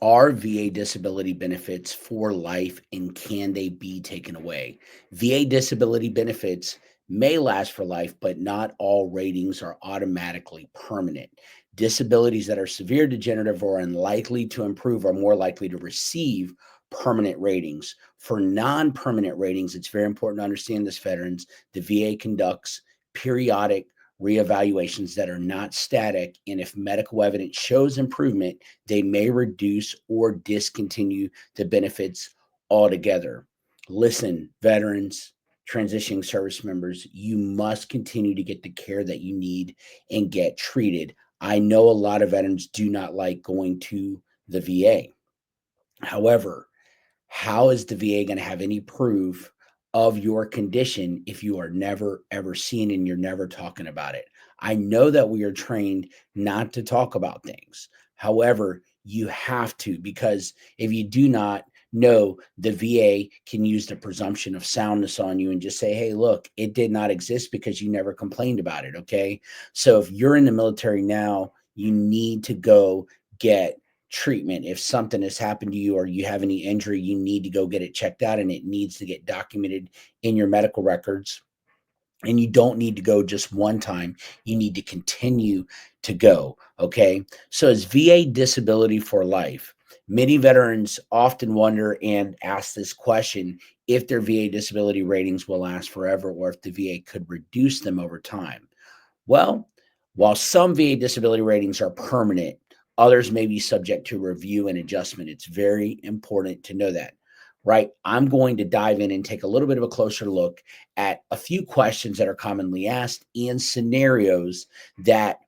Are VA disability benefits for life and can they be taken away? VA disability benefits may last for life, but not all ratings are automatically permanent. Disabilities that are severe, degenerative, or unlikely to improve are more likely to receive permanent ratings. For non permanent ratings, it's very important to understand this, veterans. The VA conducts periodic reevaluations that are not static, and if medical evidence shows improvement, they may reduce or discontinue the benefits altogether. Listen, veterans, transitioning service members, you must continue to get the care that you need and get treated. I know a lot of veterans do not like going to the VA. However, how is the VA going to have any proof of your condition if you are never ever seen and you're never talking about it? I know that we are trained not to talk about things. However, you have to, because if you do not know, the VA can use the presumption of soundness on you and just say, hey, look, it did not exist because you never complained about it. Okay. So if you're in the military now, you need to go get treatment. If something has happened to you or you have any injury, you need to go get it checked out and it needs to get documented in your medical records. And you don't need to go just one time, you need to continue to go. Okay. So, is VA disability for life? Many veterans often wonder and ask this question if their VA disability ratings will last forever or if the VA could reduce them over time. Well, while some VA disability ratings are permanent, others may be subject to review and adjustment. It's very important to know that, right? I'm going to dive in and take a little bit of a closer look at a few questions that are commonly asked and scenarios that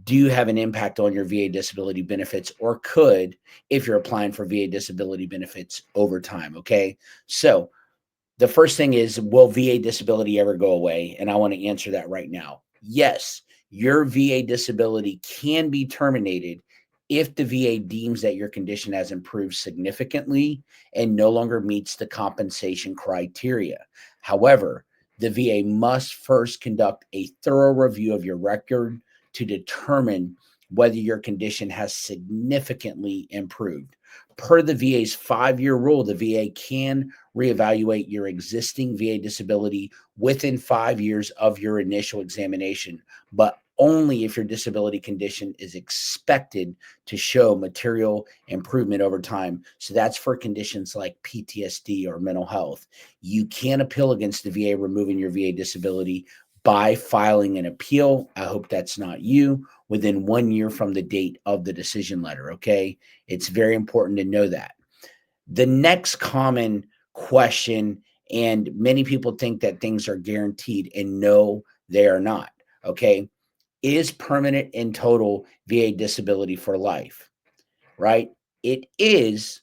do have an impact on your VA disability benefits or could if you're applying for VA disability benefits over time. Okay. So, the first thing is, will VA disability ever go away? And I want to answer that right now. Yes, your VA disability can be terminated if the VA deems that your condition has improved significantly and no longer meets the compensation criteria. However, the VA must first conduct a thorough review of your record to determine whether your condition has significantly improved. Per the VA's 5 year rule, the VA can reevaluate your existing VA disability within 5 years of your initial examination, but only if your disability condition is expected to show material improvement over time. So that's for conditions like PTSD or mental health. You can appeal against the VA removing your VA disability by filing an appeal. I hope that's not you, within 1 year from the date of the decision letter. Okay. It's very important to know that. The next common question, and many people think that things are guaranteed, and no, they are not. Okay. Is permanent and total VA disability for life, right? It is,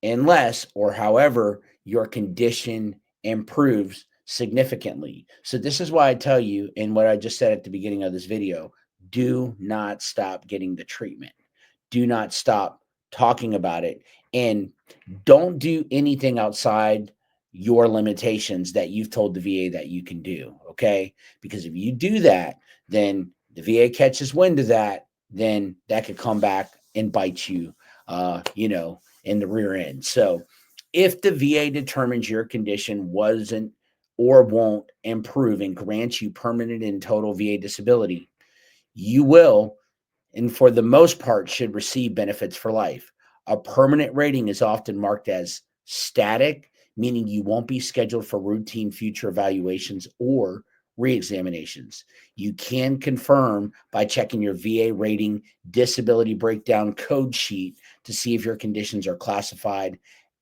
unless or however your condition improves significantly. So, this is why I tell you, and what I just said at the beginning of this video, do not stop getting the treatment. Do not stop talking about it. And don't do anything outside your limitations that you've told the VA that you can do. Okay. Because if you do that, then the VA catches wind of that, then that could come back and bite you, in the rear end. So if the VA determines your condition wasn't or won't improve and grants you permanent and total VA disability, you will, and for the most part, should receive benefits for life. A permanent rating is often marked as static, meaning you won't be scheduled for routine future evaluations or reexaminations. You can confirm by checking your VA rating disability breakdown code sheet to see if your conditions are classified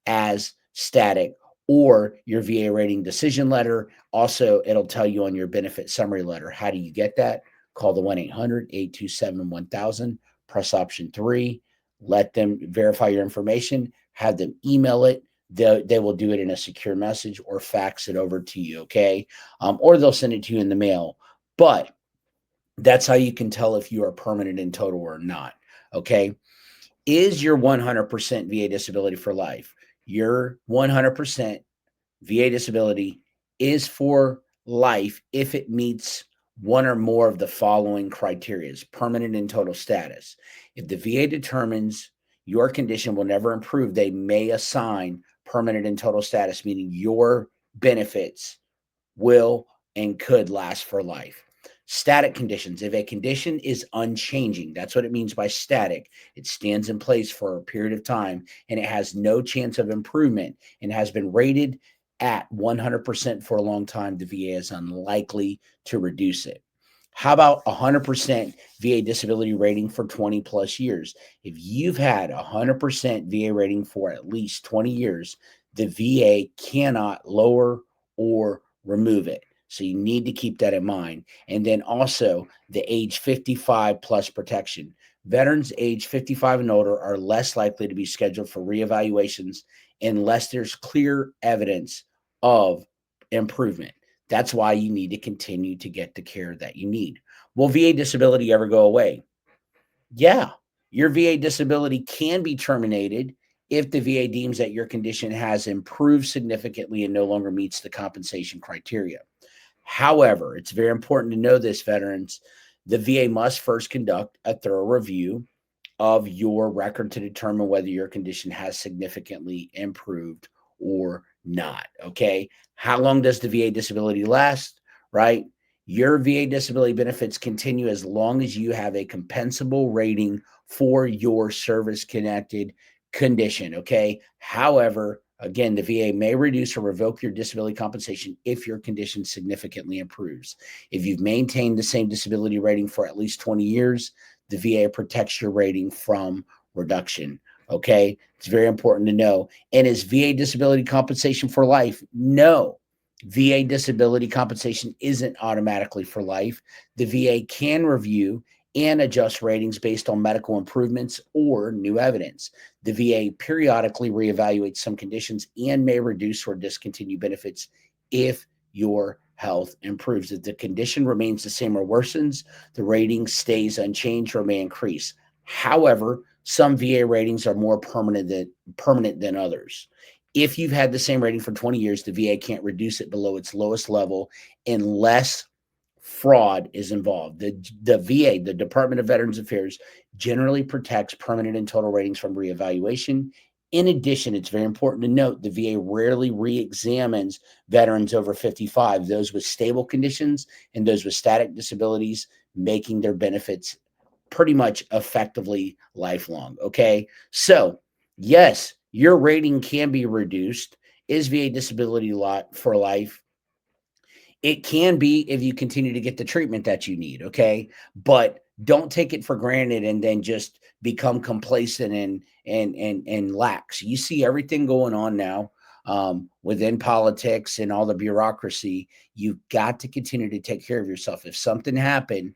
as static, or your VA rating decision letter. Also, it'll tell you on your benefit summary letter. How do you get that? Call the 1-800-827-1000, press option 3, let them verify your information, have them email it. They will do it in a secure message or fax it over to you, okay? Or they'll send it to you in the mail. But that's how you can tell if you are permanent in total or not, okay? Is your 100% VA disability for life? Your 100% VA disability is for life if it meets one or more of the following criteria: permanent and total status. If the VA determines your condition will never improve, they may assign permanent and total status, meaning your benefits will and could last for life. Static conditions. If a condition is unchanging, that's what it means by static. It stands in place for a period of time and it has no chance of improvement and has been rated at 100% for a long time. The VA is unlikely to reduce it. How about 100% VA disability rating for 20 plus years? If you've had 100% VA rating for at least 20 years, the VA cannot lower or remove it. So you need to keep that in mind. And then also the age 55 plus protection. Veterans age 55 and older are less likely to be scheduled for reevaluations unless there's clear evidence of improvement. That's why you need to continue to get the care that you need. Will VA disability ever go away? Yeah, your VA disability can be terminated if the VA deems that your condition has improved significantly and no longer meets the compensation criteria. However, it's very important to know this, veterans. The VA must first conduct a thorough review of your record to determine whether your condition has significantly improved or not. Okay. How long does the VA disability last? Right. Your VA disability benefits continue as long as you have a compensable rating for your service connected condition. Okay. However, again, the VA may reduce or revoke your disability compensation if your condition significantly improves. If you've maintained the same disability rating for at least 20 years, the VA protects your rating from reduction. Okay. It's very important to know. And is VA disability compensation for life? No. VA disability compensation isn't automatically for life. The VA can review and adjust ratings based on medical improvements or new evidence. The VA periodically reevaluates some conditions and may reduce or discontinue benefits if your health improves. If the condition remains the same or worsens, the rating stays unchanged or may increase. However, some VA ratings are more permanent than others. If you've had the same rating for 20 years, the VA can't reduce it below its lowest level unless fraud is involved. The VA, the Department of Veterans Affairs, generally protects permanent and total ratings from reevaluation. In addition, it's very important to note the VA rarely re-examines veterans over 55, those with stable conditions and those with static disabilities, making their benefits pretty much effectively lifelong. Okay. So, yes, your rating can be reduced. Is VA disability lot for life? It can be if you continue to get the treatment that you need, okay? But don't take it for granted and then just become complacent and lax. You see everything going on now within politics and all the bureaucracy. You've got to continue to take care of yourself. If something happened,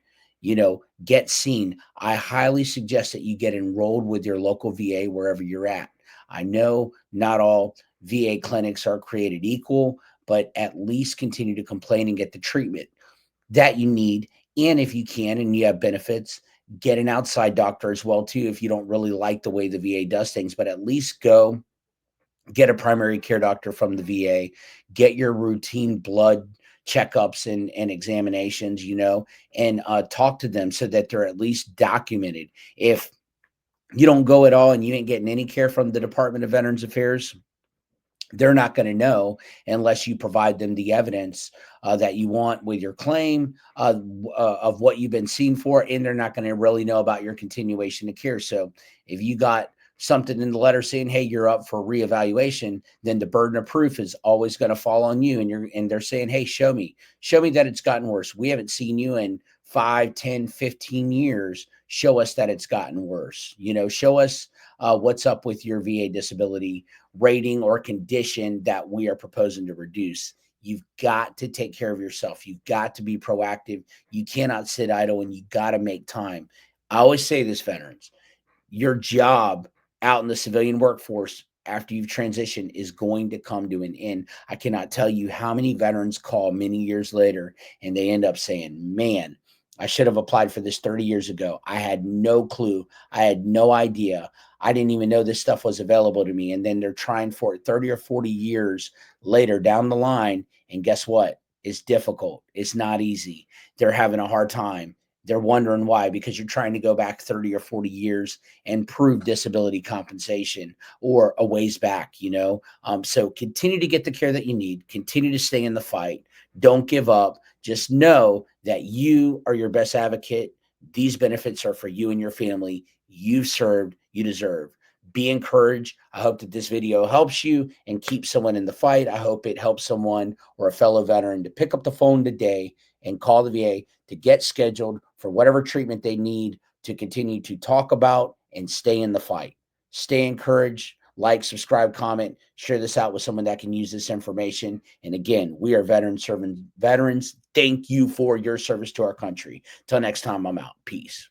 get seen. I highly suggest that you get enrolled with your local VA wherever you're at. I know not all VA clinics are created equal, but at least continue to complain and get the treatment that you need. And if you can and you have benefits, get an outside doctor as well too if you don't really like the way the VA does things, but at least go get a primary care doctor from the VA, get your routine blood checkups and examinations, and talk to them so that they're at least documented. If you don't go at all and you ain't getting any care from the Department of Veterans Affairs, they're not going to know unless you provide them the evidence that you want with your claim of what you've been seen for, and they're not going to really know about your continuation of care. So if you got something in the letter saying, hey, you're up for reevaluation, then the burden of proof is always going to fall on you. And they're saying, hey, show me that it's gotten worse. We haven't seen you in 5, 10, 15 years. Show us that it's gotten worse. Show us what's up with your VA disability rating or condition that we are proposing to reduce. You've got to take care of yourself. You've got to be proactive. You cannot sit idle, and you got to make time. I always say this, veterans, your job out in the civilian workforce after you've transitioned is going to come to an end. I cannot tell you how many veterans call many years later and they end up saying, man, I should have applied for this 30 years ago. I had no clue. I had no idea. I didn't even know this stuff was available to me. And then they're trying for it 30 or 40 years later down the line. And guess what? It's difficult. It's not easy. They're having a hard time. They're wondering why, because you're trying to go back 30 or 40 years and prove disability compensation or a ways back, you know? So continue to get the care that you need, continue to stay in the fight. Don't give up. Just know that you are your best advocate. These benefits are for you and your family. You've served, you deserve. Be encouraged. I hope that this video helps you and keeps someone in the fight. I hope it helps someone or a fellow veteran to pick up the phone today and call the VA to get scheduled for whatever treatment they need to continue to talk about and stay in the fight. Stay encouraged. Like, subscribe, comment, share this out with someone that can use this information. And again, we are veterans serving veterans. Thank you for your service to our country. Till next time, I'm out. Peace.